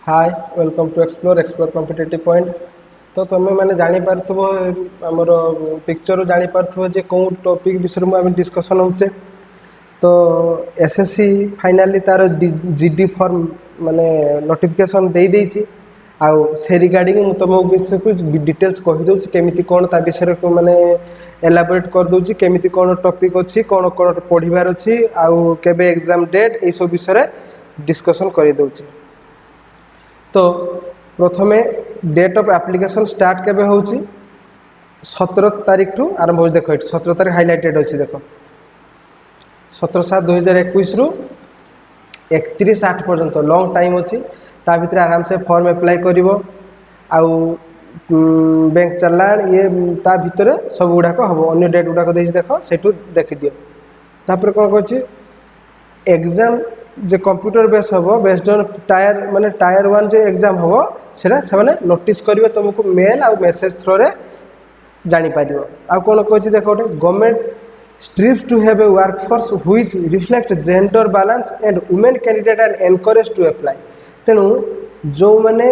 Hi welcome to explore competitive point. तो तुम्हें मैंने जापार आमर पिक्चर जापार जे कौ टॉपिक विषय में आम डिस्कसन होचे। तो एसएससी फाइनाली तार जीडी फॉर्म माने नोटिफिकेशन दे देइछि। आउ से रिगार्डिंग मु तुम विषय को डिटेल्स कहीदे केमी कौन ता विषय को मैंने एलाबोरेट कर दूसरी केमी कौन टॉपिक अच्छी कौन कौन पढ़ार अच्छी आउ केबे एग्जाम डेट ये सब विषय डिस्कसन कर दूसरी। तो प्रथमे डेट ऑफ एप्लिकेशन स्टार्ट केबे होची 17 तारीख ठू आरंभ हो। देख 17 तारीख हाइलाइटेड अच्छी देख 17/7/2021 रु 31/8 पर्यंत लॉन्ग टाइम अच्छी। ता भीतर आराम से फॉर्म अप्लाई करिवो आउ बैंक चालान ये ता भीतर सब गुड़ाक हम अन्य डेट गुड़ाक देख सेठू देखी दियो। तापर कौन कह एग्जाम जो कंप्यूटर बेस हम बेस्ड ऑन टायर माने टायर 1 जो एग्जाम हम से नोटिस करेंगे तुमको मेल आउ मेसेज थ्रो रे जानी पारियो। आ कौन कह देख गोटे government strives to have a workforce which reflect gender balance and women candidate and encourage to apply. तेणु जो मैंने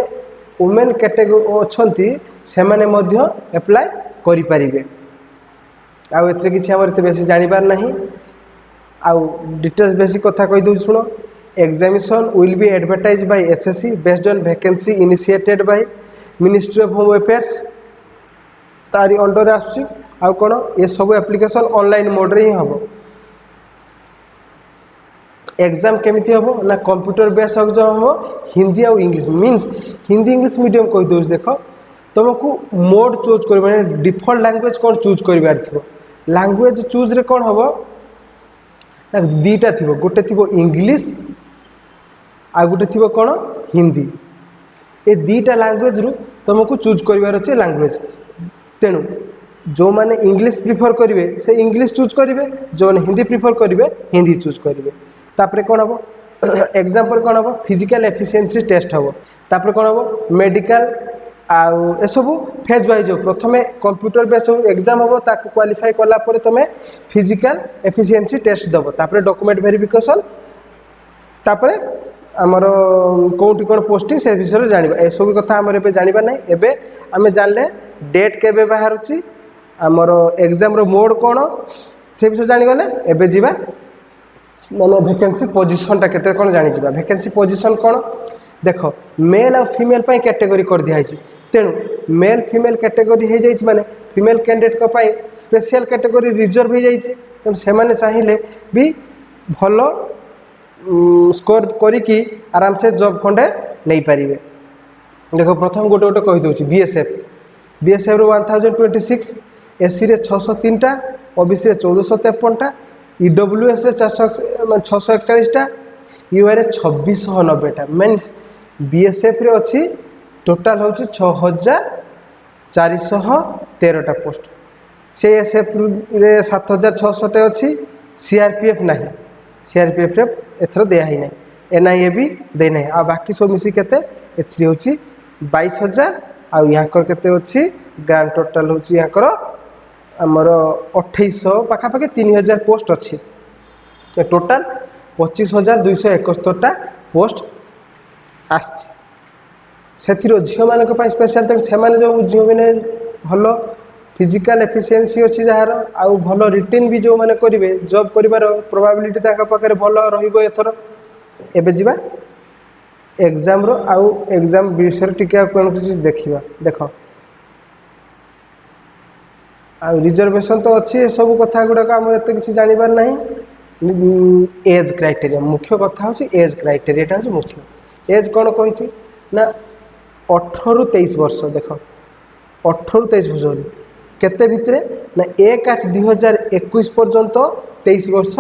वुमेन कैटेगरी अच्छी से मैंने अप्लाई करें। आउ एथरे किछि हमर एते बेसी जानिबार नहीं। आउ डिटेल्स बेसी कथा कही दूँ शुण। Examination will be advertise by SSC based on vacancy initiated by ministry of home affairs तारी अंडर आसुची। आउ कौन ये सब एप्लिकेशन ऑनलाइन मोड रे ही हम। एग्जाम केमिति हम ना कंप्यूटर बेस एग्जाम हम हिंदी आउ English means Hindi English medium कही दूँ। देख तुमको मोड चूज कर माने डिफॉल्ट लैंग्वेज कौन चूज कर लैंग्वेज चूज रे कौन हम दीटा थी गोटे थी इंग्लिश आ गोटे थी कौन हिंदी। ये दीटा लैंग्वेज रु तुमको चूज करार अच्छे लैंग्वेज। तेणु जो मैंने इंग्लिश प्रिफर करेंगे से इंग्लिश चूज करेंगे जो मैंने हिंदी प्रिफर करेंगे हिंदी चूज करेंगे। तापर कौन हम एग्जाम्पल कौन हम फिजिकल एफिशिएंसी टेस्ट हम। तापर कौन हम मेडिकल आउ ए सब फेज वाइज हो। प्रथमे कंप्यूटर बेस एग्जाम हम ताको क्वालिफाई कला परे तमे फिजिकल एफिशिएंसी टेस्ट दबो। तापर डॉक्यूमेंट वेरिफिकेशन तापर आमर कोठी कोन पोस्टिंग से विषय जानिबा। ए सब कथा हमर एबे जानिबा नै। एबे आमे जानले डेट केबे बाहरुची आमर एग्जाम रो मोड कोन से विषय जानि गले। एबे जीवा माने वैकेंसी पोजीशन ता केते कोन जानि जीवा। वैकेंसी पोजीशन कोन देख मेल और फीमेल पाई कैटेगरी कर दिया है। तेणु मेल फीमेल कैटेगरी हो जाए माने फीमेल कैंडिडेट को पाई स्पेशल कैटेगरी रिजर्व हो जाए। तेणु से माने चाहिए भी भल स्कोर करी आराम से जॉब खंडे नहीं पारे। देखो प्रथम गोटे गोटे कही दूँ बीएसएफ रो 1026 एससी रे 603टा ओबीसी रे 1453टा ईडब्ल्यूएस रे 641टा यूआर 2690टा मीन्स बीएसएफ रे अच्छी टोटाल हूँ 6413टा पोस्ट। से एसएफ रे 7600 अच्छी सीआरपीएफ ना सीआरपीएफ रे एथर दिया ही ना एनआईए भी देना आ बाकी सब मिसी केते एथरी हूँ 22000 आउ यहाँ केते अच्छी ग्रांड टोटाल हूँ यहाँ आमर 2800 पाखापाखि 3000 पोस्ट अच्छी। टोटाल 25271टा पोस्ट आथिर झील मान स्पेशल। तेणु से जो झील मैंने भल फिजिकल एफिशिएंसी अच्छी जार आउ भल रिटेन भी जो मैंने करेंगे जॉब कर प्रोबाबिलिटी पाखे भल रथर। एबे जीवा एग्जाम रो आउ एग्जाम विषय टिके कौन किसी देखा। देख आ रिजर्वेशन तो अच्छी सब कथा गुड़ाक आम एत किसी जानवर ना। एज क्राइटेरिया मुख्य कथा हूँ एज क्राइटेरिया हूँ मुख्य। एज कौन कही ना 18 रु 23 वर्ष। देख 18 रु 23 वर्ष केते भितरे ना 1/8/2021 पर्यंत 23 वर्ष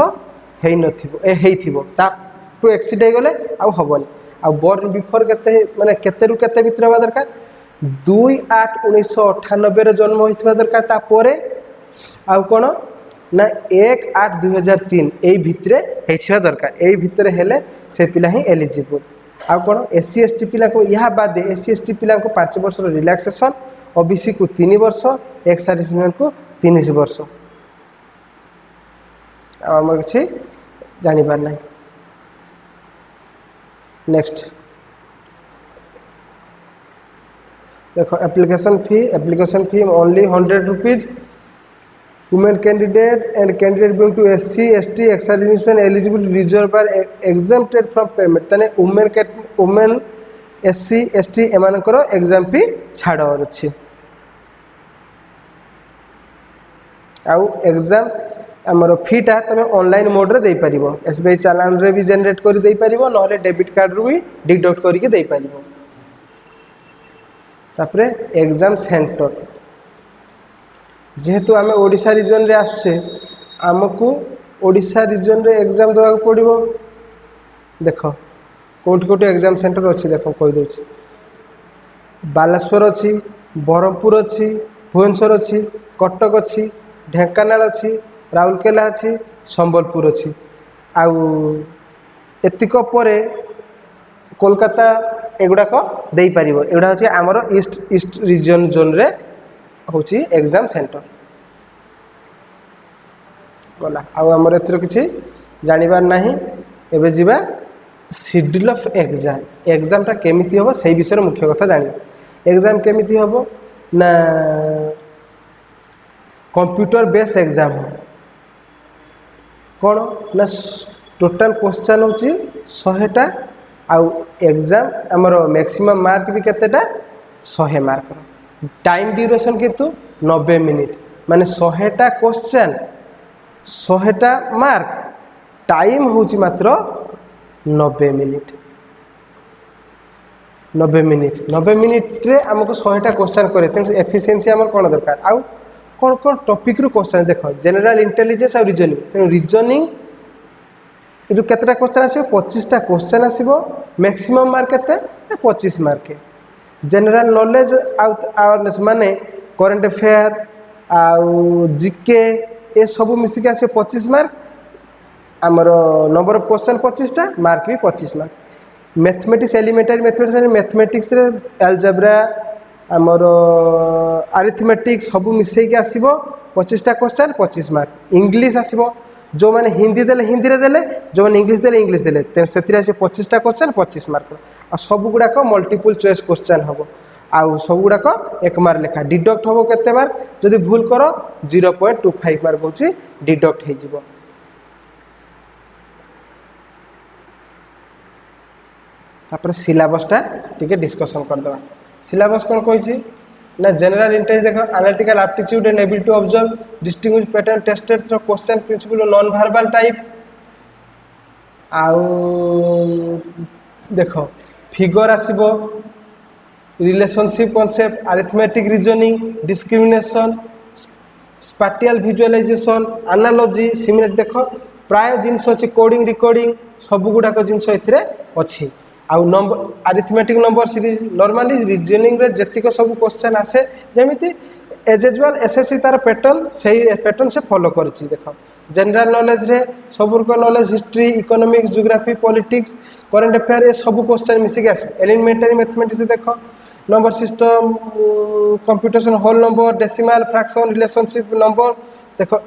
हो एक्सीड हो गले आउ हबनी। आ बॉर्न बिफोर केते माने केते रु केते भितरे हवा दरकार 2/8/1998 रे जन्म होइथिबा दरकार। तापरे आउ कोन ना 1/8/2003 एई भितरे हेथिबा दरकार। एई भितरे हेले से पिला ही एलिजिबल। आउ कौन एससी एसटी पिला को यह बाद एससी एसटी पिला को 5 वर्ष रिलैक्सेशन ओबीसी को 3 वर्ष एक्स सर्विसमैन को 3 वर्ष। आम कि जानवर ना। नेक्स्ट देखो application fee only 100 rupees women candidate and candidate belong to SC ST ex-servicemen eligible reserve are exempted from payment तने women SC ST एमानकर एग्जाम फी छाड़ अच्छी आउ एग्जाम आमर फीटा तुम ऑनलाइन मोड रे दे पारिबो SBI चालान रे भी जनरेट कर दे पारिबो नहले डेबिट कार्ड रू भी डिडक्ट करके दे पारिबो तापरे एग्जाम सेंटर जेहेतु आम ओडिशा रीजन रे आसुचे आमको ओडिशा रीजन रे एग्जाम देवा पड़ो देख कोठी कोठी एग्जाम सेंटर अच्छी देख कही दूसरी बालेश्वर अच्छी ब्रह्मपुर अच्छी भुवनेश्वर अच्छी कटक अच्छी ढेंकानाल अच्छी राउरकेला अच्छी संबलपुर अच्छी आउ एतिक परे कोलकाता एगुड़ाक दे पार एगुड़ा हूँ आमर ईस्ट रीजन जोन रे होची एग्जाम सेंटर गला आमर एथर किसी जानवर नहीं एबे जीवा शेड्यूल ऑफ एग्जामटा केमिति हम से विषय मुख्य कथा जान एग्जाम केमिति हम ना कंप्यूटर बेस एग्जाम हो कौन ना टोटाल क्वेश्चन होची 100टा आउ एग्जाम आमर मैक्सिमम मार्क भी केतेटा 100 मार्क टाइम ड्यूरेशन किंतु 90 मिनिट माने 100टा क्वेश्चन 100टा मार्क टाइम होची मात्र 90 मिनिट 90 मिनिट रे हमको 100टा क्वेश्चन करे तेन एफिशिएंसी हमर कोन दरकार आउ कोन कोन टॉपिक रो क्वेश्चन देखो जनरल इंटेलिजेंस और रीजनिंग तेन रीजनिंग जो केतटा क्वेश्चन आसीबो 25टा क्वेश्चन आसीबो मैक्सिमम मार्क केते 25 मार्क जनरल नॉलेज अवेयरनेस माने करंट अफेयर आउ जीके ए सब मिसिक आसे 25 मार्क आमर नंबर ऑफ क्वेश्चन 25टा मार्क भी 25 मार्क मैथमेटिक्स एलिमेंटरी मैथमेटिक्स रे अलजेब्रा आमर अरिथमेटिक्स सब मिसेक आसीबो 25टा क्वेश्चन 25 मार्क इंग्लिश आसीबो जो माने हिंदी देले हिंदी रे देले जो माने इंग्लिश देले ते सेतिरा से 25टा क्वेश्चन 25 मार्क आ सब गुडा को मल्टीपल चॉइस क्वेश्चन हबो आउ सब गुडा को 1 मार्क लेखा डिडक्ट हबो केते मार्क जदी भूल करो 0.25 मार्क होची डिडक्ट हे जिवो तापर सिलेबसटा टिके डिस्कशन कर दवा सिलेबस कोन कहिछि ना जनरल इंटेलिजेंस देखो analytical aptitude and ability to observe distinguish pattern tested through question principle non verbal type आउ देखो फिगर आसीबो relationship concept arithmetic reasoning discrimination spatial visualisation analogy similar देखो प्राय जिनस अछि कोडिंग रिकॉर्डिंग सब गुडा को जिनस एथिरे अछि आउ number arithmetic number series normally reasoning रे जतिक सब क्वेश्चन आसे जेमिति एज यूजुअल एसएससी तार पैटर्न सही पैटर्न से फॉलो करछि देखो जनरल नॉलेज रे सबुर को knowledge history economics geography politics current affair ए सब क्वेश्चन मिसिक आसे एलिमेंटरी मैथमेटिक्स देखो number system computation whole number decimal fraction relationship number देखो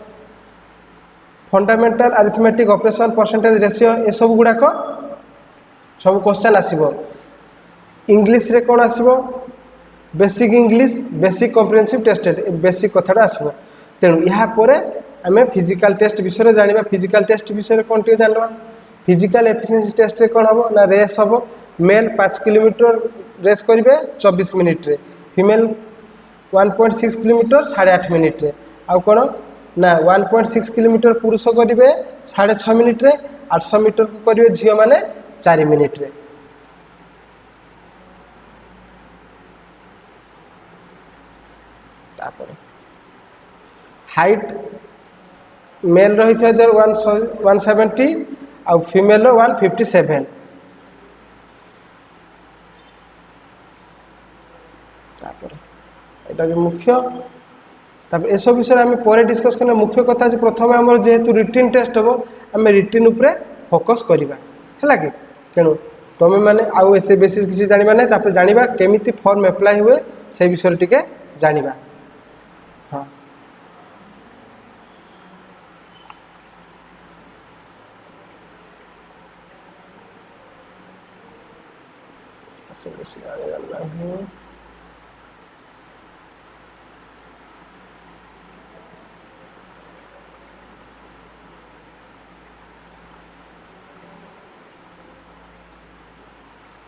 fundamental arithmetic operation percentage ratio ए सब गुडा को सब क्वेश्चन आसीबो इंग्लिश रे कोन आसीबो basic English basic comprehensive tested basic कथाटा आसीबो तेणु यहाँ पर आम फिजिकल टेस्ट विषय जाना फिजिकल टेस्ट विषय कौन टे जानवा फिजिकल एफिशिएंसी टेस्ट रे कौन हम ना रेस हम मेल 5 किलोमीटर रेस करेंगे 24 मिनिट रे फीमेल 1.6 किलोमीटर 8.5 मिनिट रे आउ कौन ना 1.6 किलोमीटर पुरुष करेंगे 6.5 मिनिट रे 800 मीटर को करेंगे झील मैंने 4 मिनिट रे हाइट मेल रही था 170 आउ फीमेल 157 एटा भी मुख्य ए सब विषय आम पर डिस्कस करना मुख्य कथा प्रथम आम जेहेतु रिटिन टेस्ट हम आम रिटिन उपरे फोकस करवा है कि तेणु तुम मैंने आउ ऐसे बेसिस किसी जाना ना तापर जाना केमिति फॉर्म एप्लाई हुए से विषय टिके जाना हाँ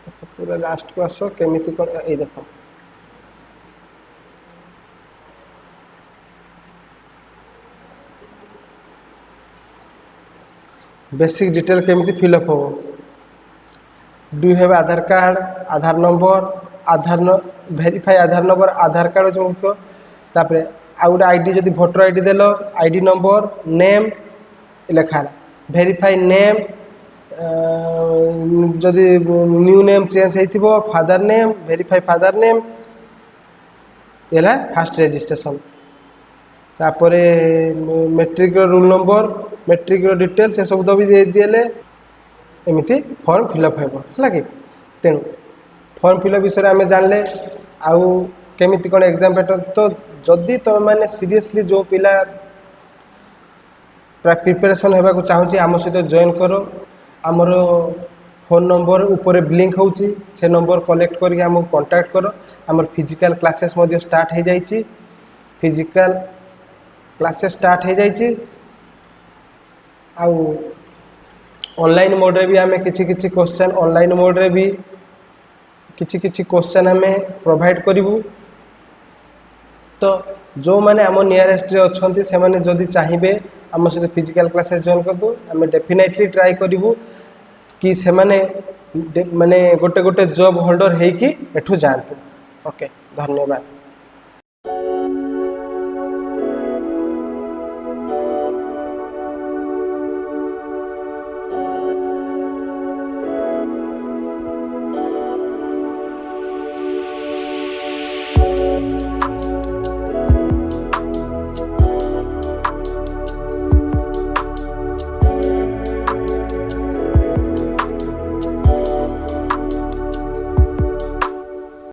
पूरा लास्ट को आस केमिति कर ए देख बेसिक डिटेल केमिति फिलअप हो do you have Aadhaar card Aadhaar number verify Aadhaar number Aadhaar card जो मुख्य तापर आउ गोटे आईडी जदि भोटर आईडी देल आईडी नंबर नेम लिखा वेरीफाई नेम जदि न्यू नेम चेंज हो father name verify father name ये फास्ट रजिस्ट्रेशन तापर matric roll number matric detail से सब दबी देले एमती फॉर्म फिलअप है कि तेणु फॉर्म फिलअप विषय आम जानले आउ केमिति कौन एग्जाम पैटर्न तो जदि तुम मैंने सीरियसली जो पिला प्रिपरेशन होगा चाहूँगी आम सहित जॉइन कर आमर फोन नंबर ऊपर ब्लिंक होची से नंबर कलेक्ट करके आमको कांटेक्ट कर आमर फिजिकल क्लासेस स्टार्ट हो जाइए फिजिकल क्लासेस स्टार्ट हो जाइए आउ ऑनलाइन मोड रे भी आम किसी क्वेश्चन ऑनलाइन मोड रे भी किसी क्वेश्चन आम प्रोवाइड करूँ तो जो मैंने आम नियरेस्ट अच्छे से मैंने जदि चाहिए आम सहित फिजिकल क्लासेस जॉइन कर दो आम डेफिनेटली ट्राई करूँ कि से माने गोटे गोटे जॉब होल्डर होइकी एठू जातु ओके धन्यवाद।